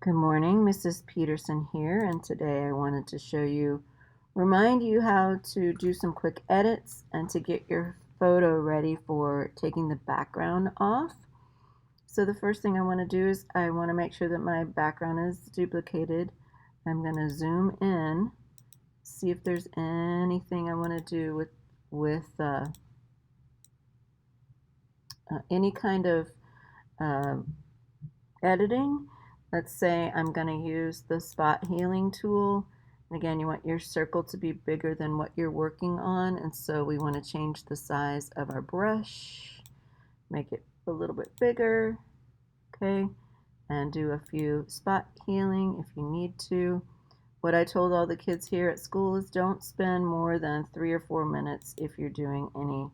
Good morning, Mrs. Peterson here, and today I wanted to remind you how to do some quick edits and to get your photo ready for taking the background off. So the first thing I want to do is I want to make sure that my background is duplicated. I'm going to zoom in, see if there's anything I want to do with any kind of editing. Let's say I'm going to use the spot healing tool. And again, you want your circle to be bigger than what you're working on, and so we want to change the size of our brush, make it a little bit bigger, okay, and do a few spot healing if you need to. What I told all the kids here at school is don't spend more than 3 or 4 minutes if you're doing any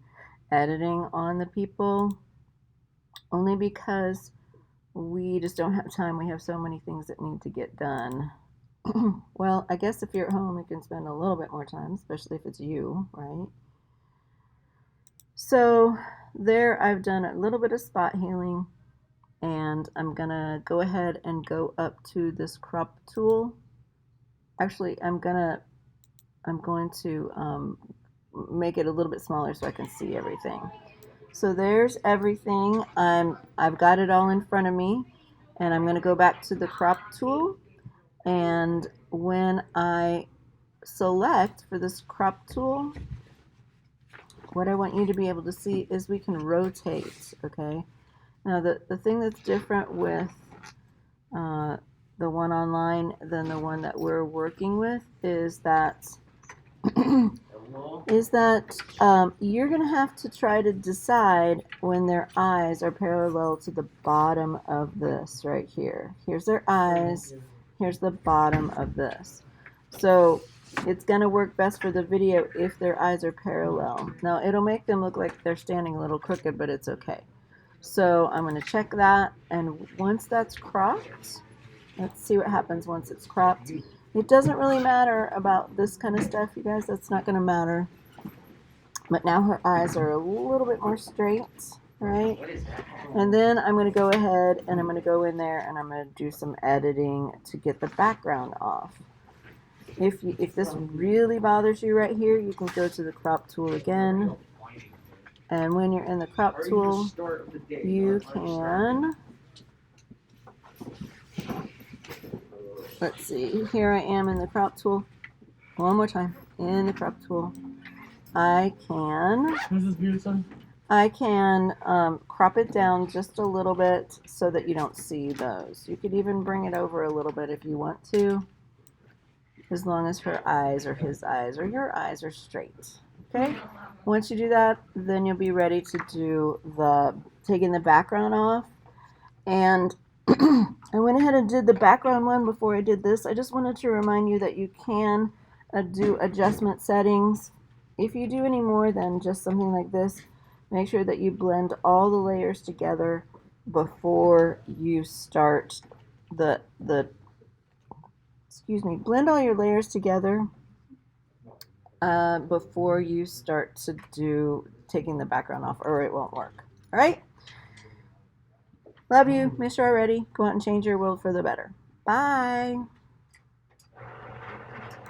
editing on the people, only because we just don't have time. We have so many things that need to get done. Well, I guess if you're at home, you can spend a little bit more time, especially if it's you, right? So there, I've done a little bit of spot healing, and I'm gonna go ahead and go up to this crop tool. Actually, I'm going to make it a little bit smaller so I can see everything. So there's everything. I've got it all in front of me, and I'm going to go back to the crop tool, and when I select for this crop tool, what I want you to be able to see is we can rotate, okay? Now the thing that's different with the one online than the one that we're working with is that you're going to have to try to decide when their eyes are parallel to the bottom of this right here. Here's their eyes, here's the bottom of this. So it's going to work best for the video if their eyes are parallel. Now it'll make them look like they're standing a little crooked, but it's okay. So I'm going to check that, and once that's cropped, let's see what happens once it's cropped. It doesn't really matter about this kind of stuff, you guys. That's not going to matter. But now her eyes are a little bit more straight, right? And then I'm going to go ahead and I'm going to go in there and I'm going to do some editing to get the background off. If this really bothers you right here, you can go to the crop tool again. And when you're in the crop tool, you can... Let's see, here I am in the crop tool. One more time, in the crop tool. I can crop it down just a little bit so that you don't see those. You could even bring it over a little bit if you want to, as long as her eyes or his eyes or your eyes are straight. Okay? Once you do that, then you'll be ready to do taking the background off. And I went ahead and did the background one before I did this. I just wanted to remind you that you can do adjustment settings. If you do any more than just something like this, make sure that you blend all the layers together before you start blend all your layers together before you start to do taking the background off, or it won't work. All right? Love you. Miss you already. Go out and change your world for the better. Bye.